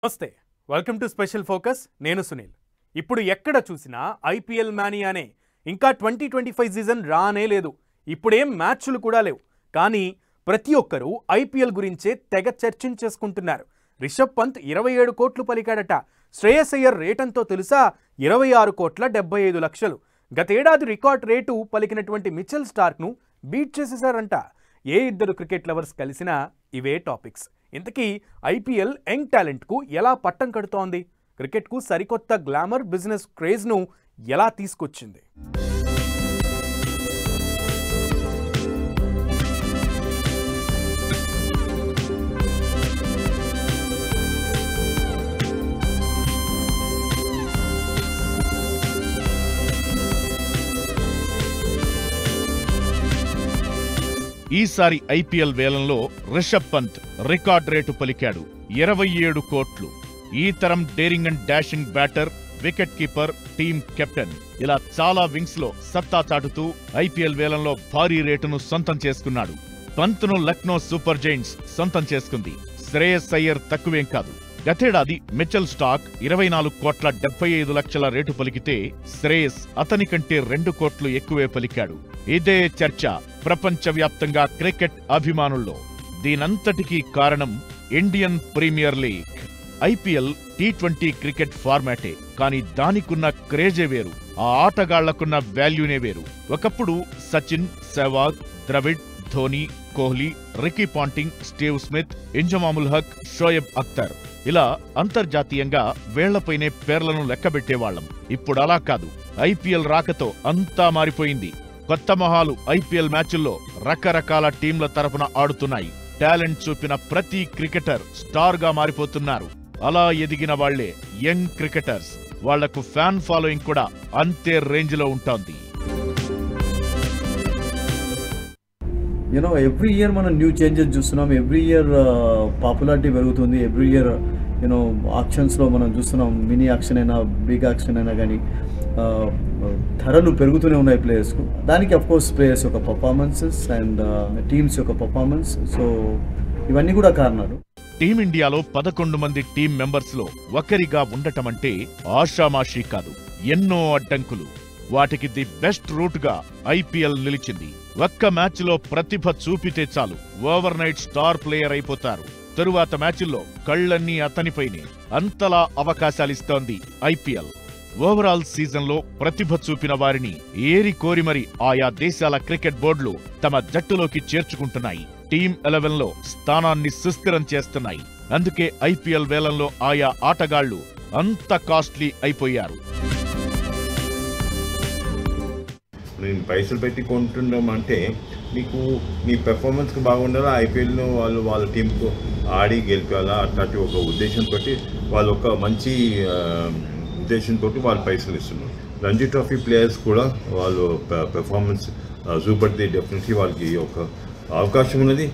నమస్తే welcome to special focus నేను సునీల్ ఇప్పుడు ఎక్కడ చూసినా ఐపీఎల్ మానియానే ఇంకా 2025 సీజన్ రానే లేదు ఇప్పుడేం మ్యాచ్లు కూడా లేవు కానీ ప్రతి ఒక్కరూ ఐపీఎల్ గురించే తెగ చర్చించేసుకుంటున్నారు రిషబ్ పంత్ 27 కోట్లు పలికాడట శ్రేయస్ అయ్యర్ రేటంతో తెలుసా 26 కోట్ల 75 లక్షలు గతేడాది రికార్డ్ రేటు పలికినటువంటి మిచెల్ స్టార్క్ను బీట్ చేసేశారంట ఏ ఇద్దరు క్రికెట్ లవర్స్ కలిసినా ఇవే టాపిక్స్ ఇంతకీ ఐపీఎల్ యంగ్ టాలెంట్కు ఎలా పట్టం కడుతోంది క్రికెట్కు సరికొత్త గ్లామర్ బిజినెస్ క్రేజ్ను ఎలా తీసుకొచ్చింది ఈసారి ఐపీఎల్ వేలంలో రిషబ్ పంత్ రికార్డ్ రేటు పలికాడు 27 కోట్లు ఈ తరం daring and dashing batter wicket keeper team captain ఇలా చాలా వింగ్స్ లో సత్తా చాటుతూ ఐపీఎల్ వేలంలో భారీ రేటును సొంతం చేసుకున్నాడు పంత్ను లక్నో సూపర్ జైంట్స్ సొంతం చేసుకుంది శ్రేయస్ అయ్యర్ తక్కువేం కాదు గతేడాది మిచెల్ స్టార్క్ 24 కోట్ల 75 లక్షల రేటు పలికితే శ్రేయస్ అతని కంటే 2 కోట్లు ఎక్కువే పలికాడు ఇదే చర్చ ప్రపంచవ్యాప్తంగా క్రికెట్ అభిమానుల్లో దీనంతటికీ కారణం Indian Premier League IPL T20 cricket ఫార్మాటే కానీ దానికున్న క్రేజే వేరు ఆ ఆటగాళ్లకున్న వాల్యూనే వేరు ఒకప్పుడు Sachin Sehwag Dravid Dhoni Kohli Ricky Ponting Steve Smith Inzamam-ul-Haq Shoaib Akhtar ఇలా అంతర్జాతీయంగా వేళ్లపైనే పేర్లను లెక్కబెట్టేవాళ్లం ఇప్పుడు అలా కాదు ఐపీఎల్ రాకతో అంతా మారిపోయింది కొత్త మొహాలు ఐపీఎల్ మ్యాచుల్లో రకరకాల టీంల తరపున ఆడుతున్నాయి టాలెంట్ చూపిన ప్రతి క్రికెటర్ స్టార్ గా మారిపోతున్నారు అలా ఎదిగిన వాళ్లే యంగ్ క్రికెటర్స్ వాళ్లకు ఫ్యాన్ ఫాలోయింగ్ కూడా అంతే రేంజ్ లో ఉంటోంది ఎవ్రీ ఇయర్ మనం న్యూ చేంజెస్ చూస్తున్నాం ఎవ్రీ ఇయర్ పాపులారిటీ పెరుగుతుంది ఎవ్రీ ఇయర్ ఆక్షన్స్లో మనం చూస్తున్నాం మినీ ఆక్షన్ అయినా బిగ్ ఆక్షన్ అయినా కానీ ధరలు పెరుగుతూనే ఉన్నాయి ప్లేయర్స్కు దానికి అఫ్కోర్స్ ప్లేయర్స్ యొక్క పర్ఫార్మెన్సెస్ అండ్ టీమ్స్ యొక్క పర్ఫార్మెన్స్ సో ఇవన్నీ కూడా కారణాలు టీమిండియాలో 11 మంది టీం మెంబర్స్ లో ఒకరిగా ఉండటమంటే ఆషామాషీ కాదు ఎన్నో అడ్డంకులు వాటికి ది బెస్ట్ రూట్ గా ఐపీఎల్ నిలిచింది ఒక్క మ్యాచ్ లో ప్రతిభ చూపితే చాలు ఓవర్ నైట్ స్టార్ ప్లేయర్ అయిపోతారు తరువాత మ్యాచ్ల్లో కళ్లన్నీ అతనిపైనే అంతలా అవకాశాలిస్తోంది ఐపీఎల్ ఓవరాల్ సీజన్లో ప్రతిభ చూపిన వారిని ఏరి కోరి మరి ఆయా దేశాల క్రికెట్ బోర్డులు తమ జట్టులోకి చేర్చుకుంటున్నాయి టీమ్ 11లో స్థానాన్ని సుస్థిరం చేస్తున్నాయి అందుకే ఐపీఎల్ వేలంలో ఆయా ఆటగాళ్లు అంత కాస్ట్లీ అయిపోయారు నేను పైసలు పెట్టి కొంటున్నాం అంటే నీకు నీ పెర్ఫార్మెన్స్కి బాగుండాలా ఐపీఎల్ను వాళ్ళు వాళ్ళ టీంకు ఆడి గెలిపాలా అట్లాంటి ఒక ఉద్దేశంతో వాళ్ళు ఒక మంచి ఉద్దేశంతో వాళ్ళు పైసలు ఇస్తున్నారు రంజీ ట్రోఫీ ప్లేయర్స్ కూడా వాళ్ళు పెర్ఫార్మెన్స్ చూపడితే డెఫినెట్లీ వాళ్ళకి ఒక అవకాశం ఉన్నది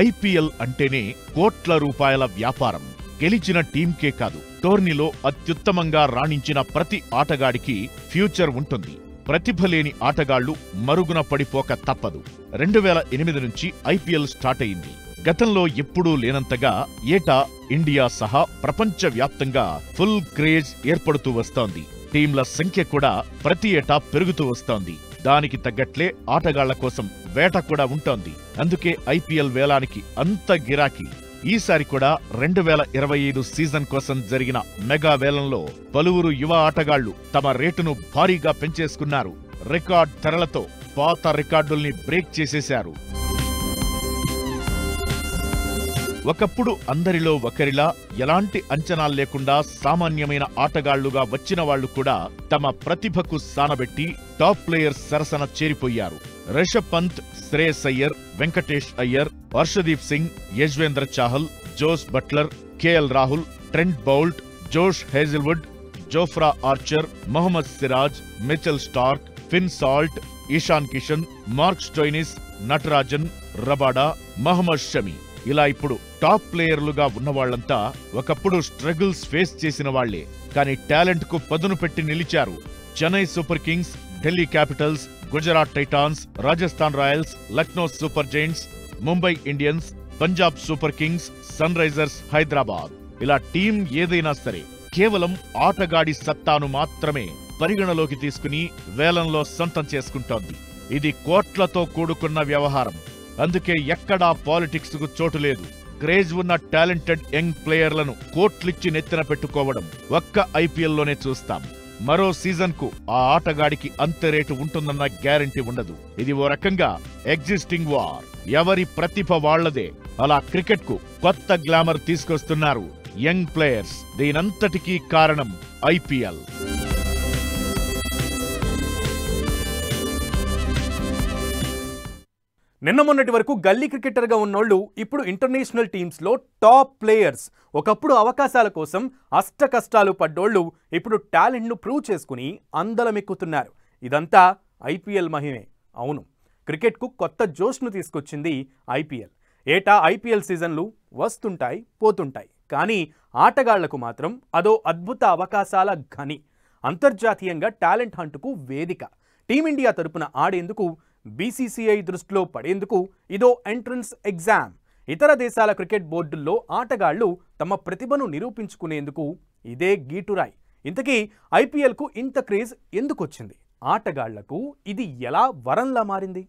ఐపీఎల్ అంటేనే కోట్ల రూపాయల వ్యాపారం గెలిచిన టీంకే కాదు టోర్నీలో అత్యుత్తమంగా రాణించిన ప్రతి ఆటగాడికి ఫ్యూచర్ ఉంటుంది ప్రతిభ లేని ఆటగాళ్లు మరుగున పడిపోక తప్పదు 2008 నుంచి ఐపీఎల్ స్టార్ట్ అయింది గతంలో ఎప్పుడూ లేనంతగా ఏటా ఇండియా సహా ప్రపంచవ్యాప్తంగా ఫుల్ క్రేజ్ ఏర్పడుతూ వస్తోంది టీంల సంఖ్య కూడా ప్రతి ఏటా పెరుగుతూ వస్తోంది దానికి తగ్గట్లే ఆటగాళ్ల కోసం వేట కూడా ఉంటోంది అందుకే ఐపీఎల్ వేలానికి అంత గిరాకీ ఈసారి కూడా 2025 సీజన్ కోసం జరిగిన మెగా వేలంలో పలువురు యువ ఆటగాళ్లు తమ రేటును భారీగా పెంచేసుకున్నారు రికార్డ్ ధరలతో పాత రికార్డుల్ని బ్రేక్ చేసేశారు ఒకప్పుడు అందరిలో ఒకరిలా ఎలాంటి అంచనాలు లేకుండా సామాన్యమైన ఆటగాళ్లుగా వచ్చిన వాళ్లు కూడా తమ ప్రతిభకు సానబెట్టి టాప్ ప్లేయర్స్ సరసన చేరిపోయారు Rishabh Pant Shreyas Iyer Venkatesh Iyer Harshdeep Singh Yuzvendra Chahal Jos Buttler KL Rahul Trent Boult Josh Hazlewood Jofra Archer Mohammad Siraj Mitchell Starc Phil Salt Ishan Kishan Mark Stoinis Natarajan Rabada Mohammed Shami ఇలా ఇప్పుడు టాప్ ప్లేయర్లుగా ఉన్నవాళ్లంతా ఒకప్పుడు స్ట్రగుల్స్ ఫేస్ చేసిన వాళ్లే కానీ టాలెంట్ కు పదును పెట్టి నిలిచారు Chennai Super Kings Delhi Capitals Gujarat Titans Rajasthan Royals Lucknow Super Giants Mumbai Indians Punjab Super Kings Sunrisers Hyderabad ఇలా టీం ఏదైనా సరే కేవలం ఆటగాడి సత్తాను మాత్రమే పరిగణలోకి తీసుకుని వేలంలో సొంతం చేసుకుంటోంది. ఇది కోట్లతో కూడుకున్న వ్యవహారం. అందుకే ఎక్కడా పాలిటిక్స్ కు చోటు లేదు. క్రేజ్ ఉన్న టాలెంటెడ్ యంగ్ ప్లేయర్లను కోట్లిచ్చి నెత్తిన పెట్టుకోవడం ఒక్క ఐపీఎల్లోనే చూస్తాం. మరో సీజన్ కు ఆ ఆటగాడికి అంతే రేటు ఉంటుందన్న గ్యారంటీ ఉండదు. ఇది ఓ రకంగా ఎగ్జిస్టింగ్ వార్. ఎవరి ప్రతిభ వాళ్లదే. అలా క్రికెట్ కు కొత్త గ్లామర్ తీసుకొస్తున్నారు యంగ్ ప్లేయర్స్. దీనంతటికీ కారణం ఐపీఎల్. నిన్న మొన్నటి వరకు గల్లీ క్రికెటర్గా ఉన్నోళ్ళు ఇప్పుడు ఇంటర్నేషనల్ టీమ్స్లో టాప్ ప్లేయర్స్. ఒకప్పుడు అవకాశాల కోసం అష్ట కష్టాలు పడ్డోళ్ళు ఇప్పుడు టాలెంట్ను ప్రూవ్ చేసుకుని అందలమెక్కుతున్నారు. ఇదంతా ఐపీఎల్ మహిమే. అవును, క్రికెట్కు కొత్త జోష్ను తీసుకొచ్చింది ఐపీఎల్. ఏటా ఐపీఎల్ సీజన్లు వస్తుంటాయి, పోతుంటాయి. కానీ ఆటగాళ్లకు మాత్రం అదో అద్భుత అవకాశాల ఘని. అంతర్జాతీయంగా టాలెంట్ హంట్కు వేదిక. టీమిండియా తరపున ఆడేందుకు బీసీసీఐ దృష్టిలో పడేందుకు ఇదో ఎంట్రన్స్ ఎగ్జామ్. ఇతర దేశాల క్రికెట్ బోర్డుల్లో ఆటగాళ్లు తమ ప్రతిభను నిరూపించుకునేందుకు ఇదే గీటురాయి. ఇంతకీ ఐపీఎల్కు ఇంత క్రేజ్ ఎందుకొచ్చింది? ఆటగాళ్లకు ఇది ఎలా వరంలా మారింది?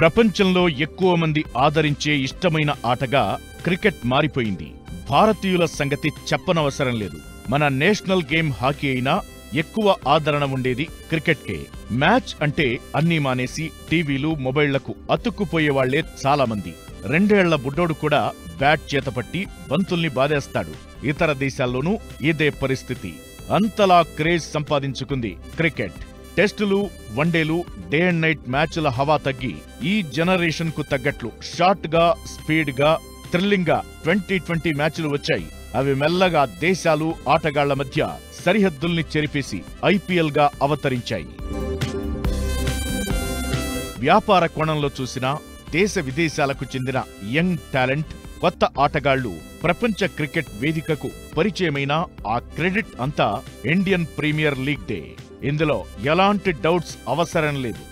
ప్రపంచంలో ఎక్కువ మంది ఆదరించే ఇష్టమైన ఆటగా క్రికెట్ మారిపోయింది. భారతీయుల సంగతి చెప్పనవసరం లేదు. మన నేషనల్ గేమ్ హాకీ అయినా ఎక్కువ ఆదరణ ఉండేది క్రికెట్కే. మ్యాచ్ అంటే అన్నీ మానేసి టీవీలు, మొబైళ్లకు అతుక్కుపోయేవాళ్లే చాలా మంది. 2 ఏళ్ల బుడ్డోడు కూడా బ్యాట్ చేతపట్టి బంతుల్ని బాదేస్తాడు. ఇతర దేశాల్లోనూ ఇదే పరిస్థితి. అంతలా క్రేజ్ సంపాదించుకుంది క్రికెట్. టెస్టులు, వన్డేలు, డే అండ్ నైట్ మ్యాచ్ల హవా తగ్గి ఈ జనరేషన్ కు తగ్గట్లు షార్ట్ గా, స్పీడ్ గా, థ్రిల్లింగ్ గా 2020 మ్యాచ్లు వచ్చాయి. అవి మెల్లగా దేశాలు, ఆటగాళ్ల మధ్య సరిహద్దుల్ని చెరిపేసి ఐపీఎల్ గా అవతరించాయి. వ్యాపార కోణంలో చూసినా దేశ విదేశాలకు చెందిన యంగ్ టాలెంట్, కొత్త ఆటగాళ్లు ప్రపంచ క్రికెట్ వేదికకు పరిచయమైన ఆ క్రెడిట్ అంతా ఇండియన్ ప్రీమియర్ లీగ్ డే. ఇందులో ఎలాంటి డౌట్స్ అవసరం లేదు.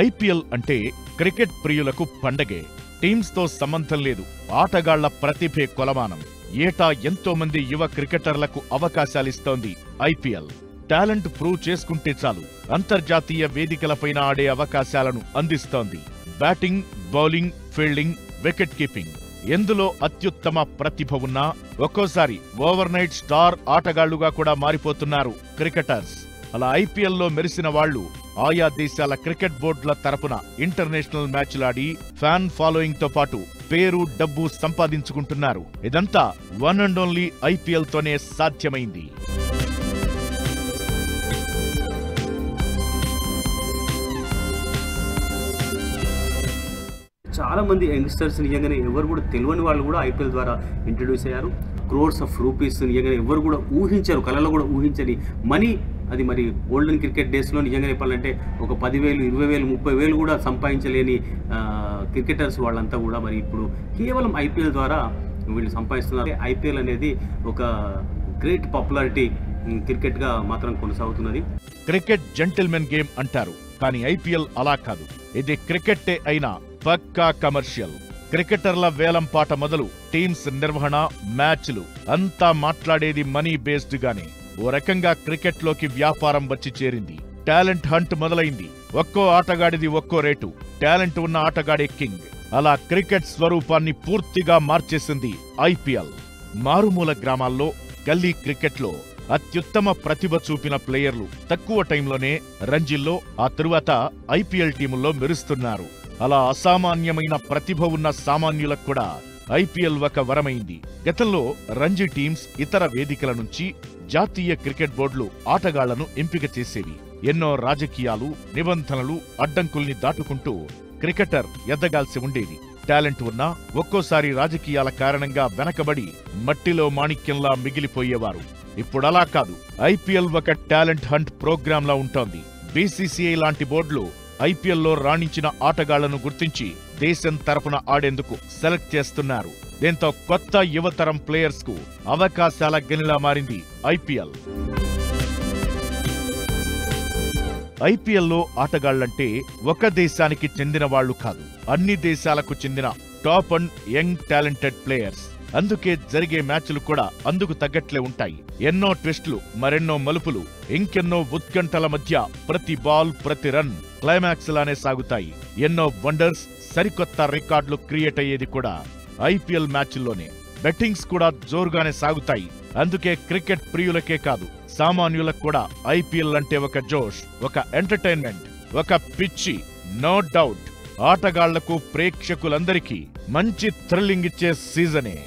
ఐపీఎల్ అంటే క్రికెట్ ప్రియులకు పండగే. టీమ్స్ తో సంబంధం లేదు. ఆటగాళ్ల ప్రతిభే కొలమానం. ఏటా ఎంతో మంది యువ క్రికెటర్లకు అవకాశాలిస్తోంది ఐపీఎల్. టాలెంట్ ప్రూవ్ చేసుకుంటే చాలు అంతర్జాతీయ వేదికలపైన ఆడే అవకాశాలను అందిస్తోంది. Batting, bowling, fielding, wicket keeping ఎందులో అత్యుత్తమ ప్రతిభ ఉన్నా ఒక్కోసారి ఓవర్ నైట్ స్టార్ ఆటగాళ్లుగా కూడా మారిపోతున్నారు క్రికెటర్స్. అలా ఐపీఎల్లో మెరిసిన వాళ్లు ఆయా దేశాల క్రికెట్ బోర్డుల తరపున ఇంటర్నేషనల్ మ్యాచ్లాడి ఫ్యాన్ ఫాలోయింగ్ తో పాటు పేరు, డబ్బు సంపాదించుకుంటున్నారు. ఇదంతా వన్ అండ్ ఓన్లీ ఐపీఎల్ తోనే సాధ్యమైంది. చాలా మంది యంగ్స్టర్స్ నిజంగానే ఎవరు కూడా తెలియని వాళ్ళు కూడా ఐపీఎల్ ద్వారా ఇంట్రడ్యూస్ అయ్యారు. క్రోర్స్ ఆఫ్ రూపీస్ నిజంగానే ఎవరు కూడా ఊహించారు, కళలో కూడా ఊహించని మనీ. అది మరి ఓల్డెన్ క్రికెట్ డేస్లో నిజంగా చెప్పాలంటే ఒక 10,000, 20,000, 30,000 కూడా సంపాదించలేని క్రికెటర్స్ వాళ్ళంతా కూడా మరి ఇప్పుడు కేవలం ఐపీఎల్ ద్వారా వీళ్ళు సంపాదిస్తున్నారు. ఐపీఎల్ అనేది ఒక గ్రేట్ పాపులారిటీ క్రికెట్గా మాత్రం కొనసాగుతున్నది. క్రికెట్ జెంటిల్మెన్ గేమ్ అంటారు, కానీ ఐపీఎల్ అలా కాదు. ఇది క్రికెట్టే అయినా పక్కా కమర్షియల్. క్రికెటర్ల వేలం పాట మొదలు టీమ్స్ నిర్వహణ, మ్యాచ్లు అంతా మాట్లాడేది మనీ బేస్డ్ గానే. ఓ రకంగా క్రికెట్ లోకి వ్యాపారం వచ్చి చేరింది. టాలెంట్ హంట్ మొదలైంది. ఒక్కో ఆటగాడిది ఒక్కో రేటు. టాలెంట్ ఉన్న ఆటగాడే కింగ్. అలా క్రికెట్ స్వరూపాన్ని పూర్తిగా మార్చేసింది ఐపీఎల్. మారుమూల గ్రామాల్లో గల్లీ క్రికెట్లో అత్యుత్తమ ప్రతిభ చూపిన ప్లేయర్లు తక్కువ టైంలోనే రంజీల్లో, ఆ తరువాత ఐపీఎల్ టీముల్లో మెరుస్తున్నారు. అలా అసామాన్యమైన ప్రతిభ ఉన్న సామాన్యులకు కూడా ఐపీఎల్ ఒక వరమైంది. గతంలో రంజీ టీమ్స్ ఇతర వేదికల నుంచి జాతీయ క్రికెట్ బోర్డులు ఆటగాళ్లను ఎంపిక చేసేవి. ఎన్నో రాజకీయాలు, నిబంధనలు, అడ్డంకుల్ని దాటుకుంటూ క్రికెటర్ ఎదగాల్సి ఉండేది. టాలెంట్ ఉన్నా ఒక్కోసారి రాజకీయాల కారణంగా వెనకబడి మట్టిలో మాణిక్యంలా మిగిలిపోయేవారు. ఇప్పుడలా కాదు. ఐపీఎల్ ఒక టాలెంట్ హంట్ ప్రోగ్రాంలా ఉంటోంది. బీసీసీఐ లాంటి బోర్డులు ఐపీఎల్లో రాణించిన ఆటగాళ్లను గుర్తించి దేశం తరపున ఆడేందుకు సెలెక్ట్ చేస్తున్నారు. దీంతో కొత్త యువతరం ప్లేయర్స్ కు అవకాశాల గనిలా మారింది ఐపీఎల్. ఐపీఎల్లో ఆటగాళ్లంటే ఒక దేశానికి చెందిన వాళ్లు కాదు. అన్ని దేశాలకు చెందిన top and young talented players. అందుకే జరిగే మ్యాచ్లు కూడా అందుకు తగ్గట్లే ఉంటాయి. ఎన్నో ట్విస్టులు, మరెన్నో మలుపులు, ఇంకెన్నో ఉత్కంఠల మధ్య ప్రతి బాల్, ప్రతి రన్ క్లైమాక్స్ లానే సాగుతాయి. ఎన్నో వండర్స్, సరికొత్త రికార్డులు క్రియేట్ అయ్యేది కూడా ఐపీఎల్ మ్యాచ్ల్లోనే. బెట్టింగ్స్ కూడా జోరుగానే సాగుతాయి. అందుకే క్రికెట్ ప్రియులకే కాదు, సామాన్యులకు కూడా ఐపీఎల్ అంటే ఒక జోష్, ఒక ఎంటర్టైన్మెంట్, ఒక పిచ్చి. నో డౌట్ ఆటగాళ్లకు, ప్రేక్షకులందరికీ మంచి థ్రిల్లింగ్ ఇచ్చే సీజనే.